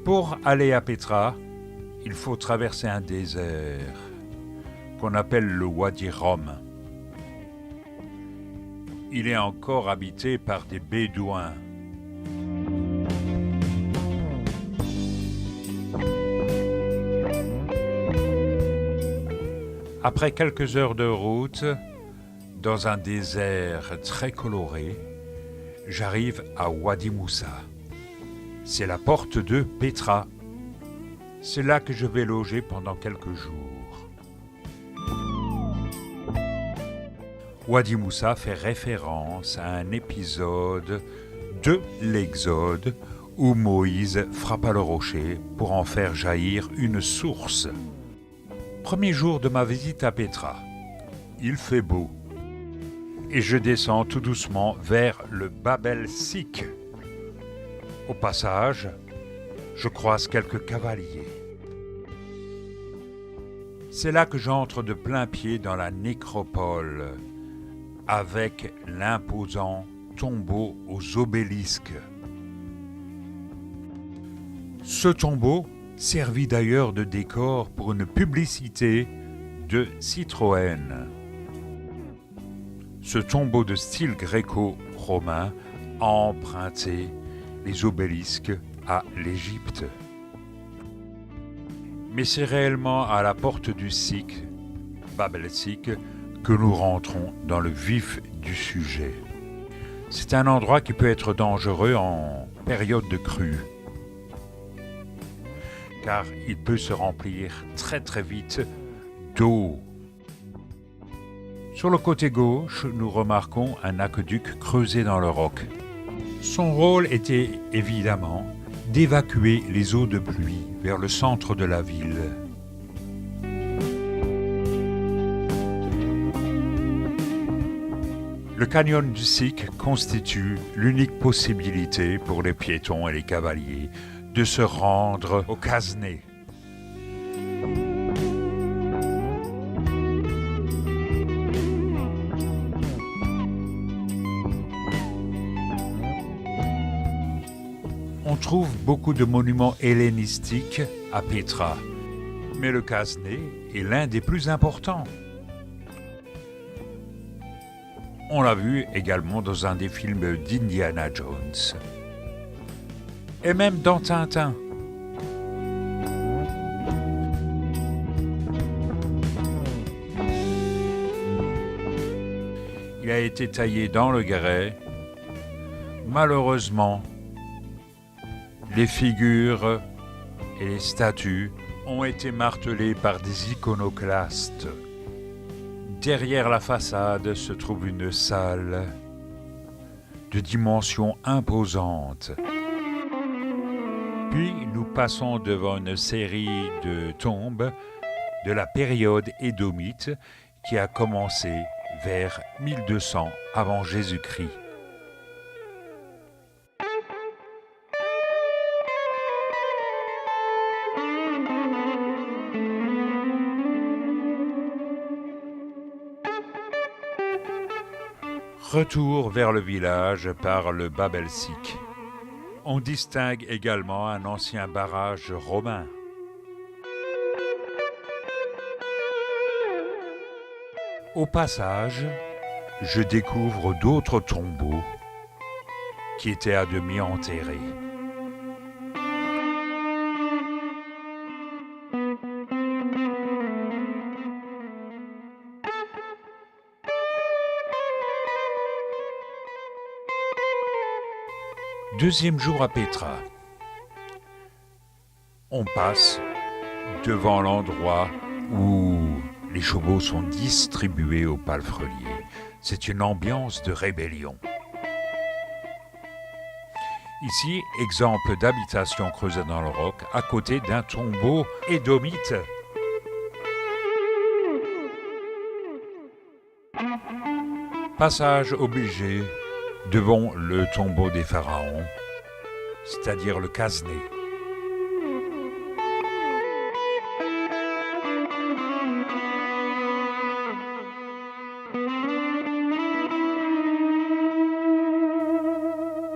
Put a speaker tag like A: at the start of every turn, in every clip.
A: Pour aller à Petra, il faut traverser un désert qu'on appelle le Wadi Rum. Il est encore habité par des Bédouins. Après quelques heures de route, dans un désert très coloré, j'arrive à Wadi Moussa. C'est la porte de Petra. C'est là que je vais loger pendant quelques jours. Wadi Moussa fait référence à un épisode de l'Exode où Moïse frappa le rocher pour en faire jaillir une source. Premier jour de ma visite à Petra. Il fait beau. Et je descends tout doucement vers le Bab el-Sik. Au passage, je croise quelques cavaliers. C'est là que j'entre de plein pied dans la nécropole, avec l'imposant tombeau aux obélisques. Ce tombeau servit d'ailleurs de décor pour une publicité de Citroën. Ce tombeau de style gréco-romain a emprunté les obélisques à l'Égypte. Mais c'est réellement à la porte du Sik, Bab el-Sik, que nous rentrons dans le vif du sujet. C'est un endroit qui peut être dangereux en période de crue, car il peut se remplir très très vite d'eau. Sur le côté gauche, nous remarquons un aqueduc creusé dans le roc. Son rôle était évidemment d'évacuer les eaux de pluie vers le centre de la ville. Le canyon du Sik constitue l'unique possibilité pour les piétons et les cavaliers de se rendre au Casné. On trouve beaucoup de monuments hellénistiques à Petra, mais le Casné est l'un des plus importants. On l'a vu également dans un des films d'Indiana Jones. Et même dans Tintin. Il a été taillé dans le grès. Malheureusement, les figures et les statues ont été martelées par des iconoclastes. Derrière la façade se trouve une salle de dimensions imposantes. Puis nous passons devant une série de tombes de la période édomite qui a commencé vers 1200 avant Jésus-Christ. Retour vers le village par le Bab el-Sik. On distingue également un ancien barrage romain. Au passage, je découvre d'autres tombeaux qui étaient à demi enterrés. Deuxième jour à Petra. On passe devant l'endroit où les chevaux sont distribués aux palefreniers. C'est une ambiance de rébellion. Ici, exemple d'habitation creusée dans le roc, à côté d'un tombeau édomite. Passage obligé devant le tombeau des pharaons, c'est-à-dire le Casné.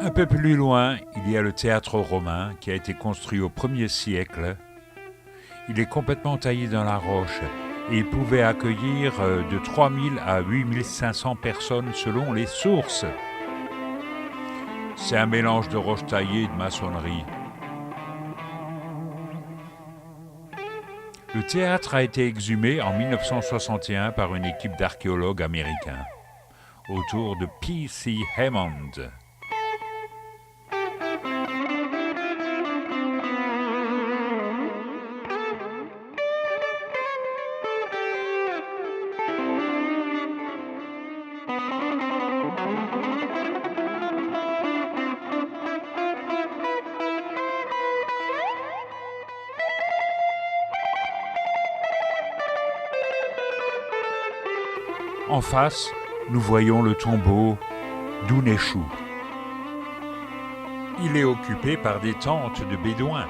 A: Un peu plus loin, il y a le théâtre romain qui a été construit au 1er siècle. Il est complètement taillé dans la roche et il pouvait accueillir de 3000 à 8500 personnes selon les sources. C'est un mélange de roche taillée et de maçonnerie. Le théâtre a été exhumé en 1961 par une équipe d'archéologues américains autour de P.C. Hammond. En face, nous voyons le tombeau d'Ounéchou. Il est occupé par des tentes de bédouins.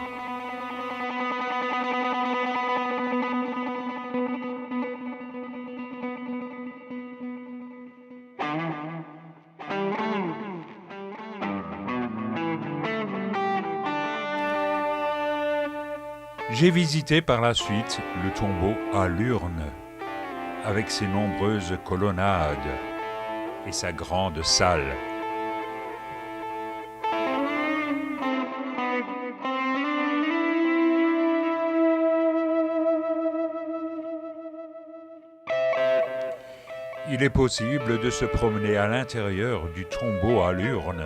A: J'ai visité par la suite le tombeau à l'urne, avec ses nombreuses colonnades et sa grande salle. Il est possible de se promener à l'intérieur du tombeau à l'urne.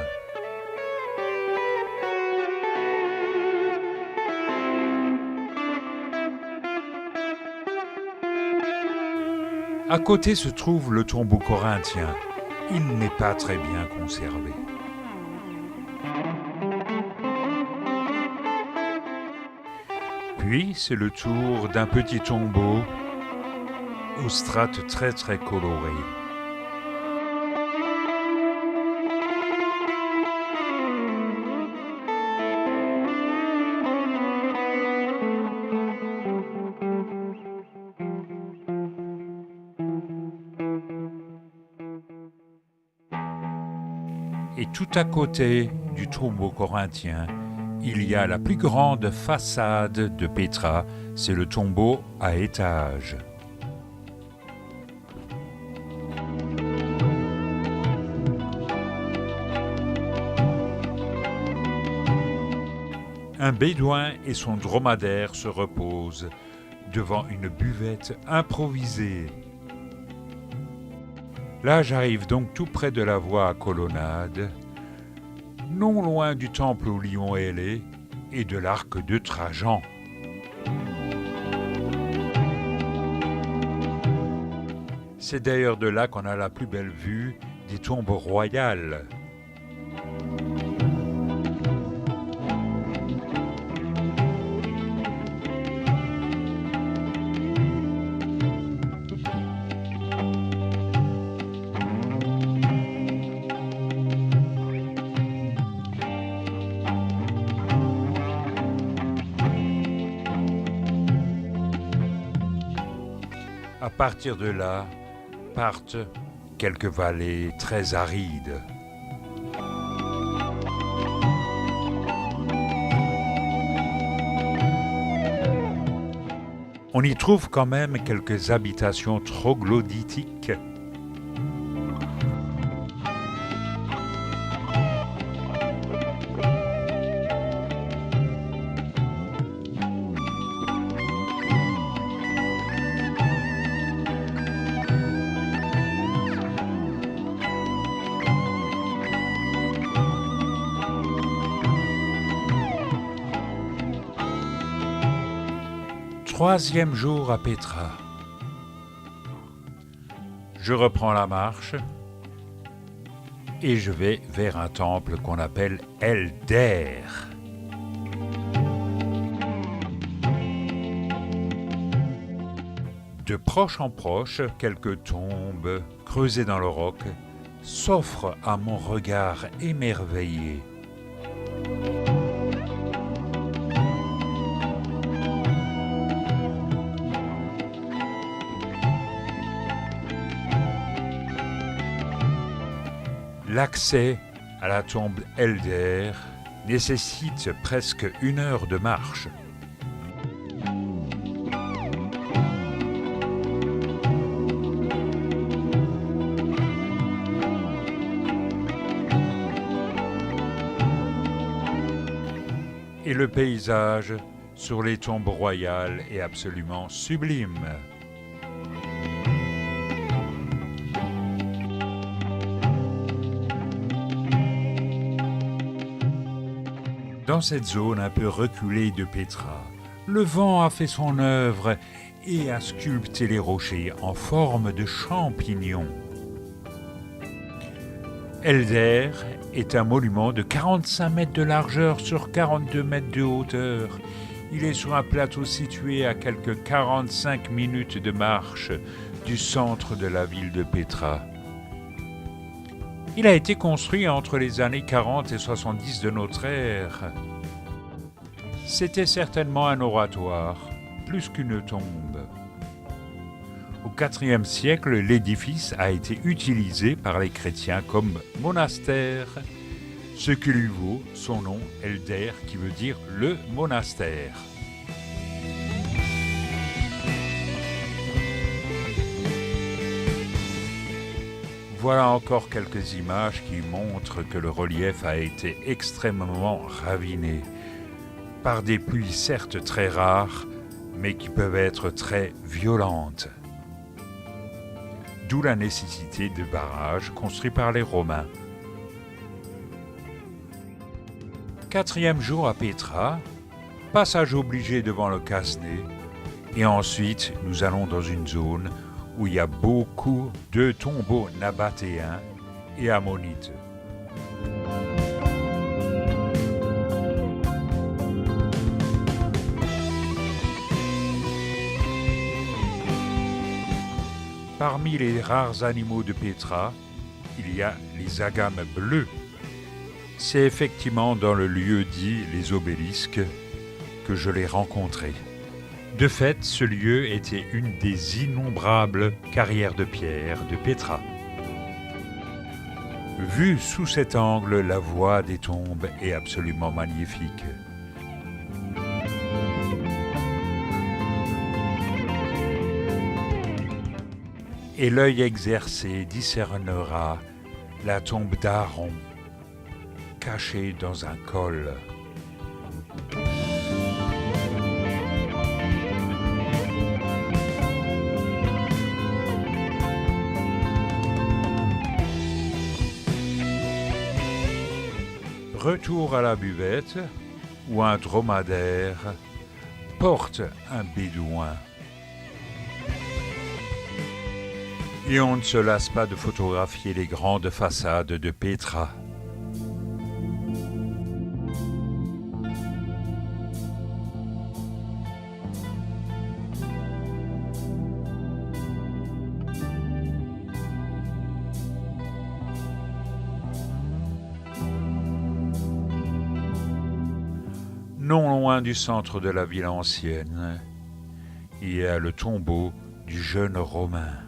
A: À côté se trouve le tombeau corinthien. Il n'est pas très bien conservé. Puis c'est le tour d'un petit tombeau aux strates très colorées. Et tout à côté du tombeau corinthien, il y a la plus grande façade de Pétra, c'est le tombeau à étages. Un bédouin et son dromadaire se reposent devant une buvette improvisée. Là, j'arrive donc tout près de la voie à colonnade, non loin du temple au lion ailé et de l'arc de Trajan. C'est d'ailleurs de là qu'on a la plus belle vue des tombes royales. À partir de là, partent quelques vallées très arides. On y trouve quand même quelques habitations troglodytiques. Troisième jour à Pétra. Je reprends la marche et je vais vers un temple qu'on appelle Elder. De proche en proche, quelques tombes creusées dans le roc s'offrent à mon regard émerveillé. L'accès à la tombe Elder nécessite presque 1 heure de marche. Et le paysage sur les tombes royales est absolument sublime. Dans cette zone un peu reculée de Petra, le vent a fait son œuvre et a sculpté les rochers en forme de champignons. Elder est un monument de 45 mètres de largeur sur 42 mètres de hauteur. Il est sur un plateau situé à quelques 45 minutes de marche du centre de la ville de Petra. Il a été construit entre les années 40 et 70 de notre ère. C'était certainement un oratoire, plus qu'une tombe. Au IVe siècle, l'édifice a été utilisé par les chrétiens comme monastère, ce qui lui vaut son nom Elder, qui veut dire le monastère. Voilà encore quelques images qui montrent que le relief a été extrêmement raviné, par des pluies certes très rares, mais qui peuvent être très violentes. D'où la nécessité de barrages construits par les Romains. 4e jour à Petra, passage obligé devant le Casné, et ensuite nous allons dans une zone où il y a beaucoup de tombeaux nabatéens et ammonites. Parmi les rares animaux de Petra, il y a les agames bleus. C'est effectivement dans le lieu dit les obélisques que je l'ai rencontré. De fait, ce lieu était une des innombrables carrières de pierre de Petra. Vu sous cet angle, la voie des tombes est absolument magnifique. Et l'œil exercé discernera la tombe d'Aaron, cachée dans un col. Retour à la buvette, où un dromadaire porte un bédouin. Et on ne se lasse pas de photographier les grandes façades de Petra. Non loin du centre de la ville ancienne, il y a le tombeau du jeune Romain.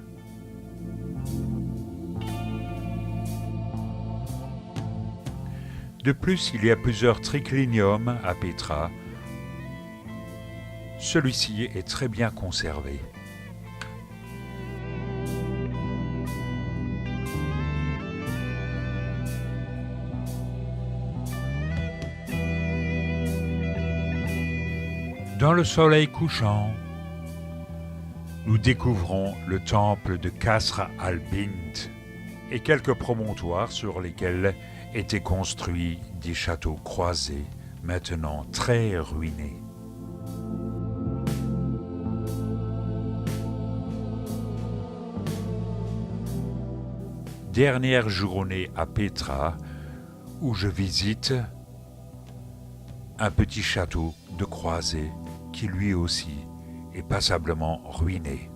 A: De plus, il y a plusieurs tricliniums à Petra. Celui-ci est très bien conservé. Dans le soleil couchant, nous découvrons le temple de Kasr al-Bint et quelques promontoires sur lesquels étaient construits des châteaux croisés, maintenant très ruinés. Dernière journée à Petra, où je visite un petit château de croisés qui lui aussi est passablement ruiné.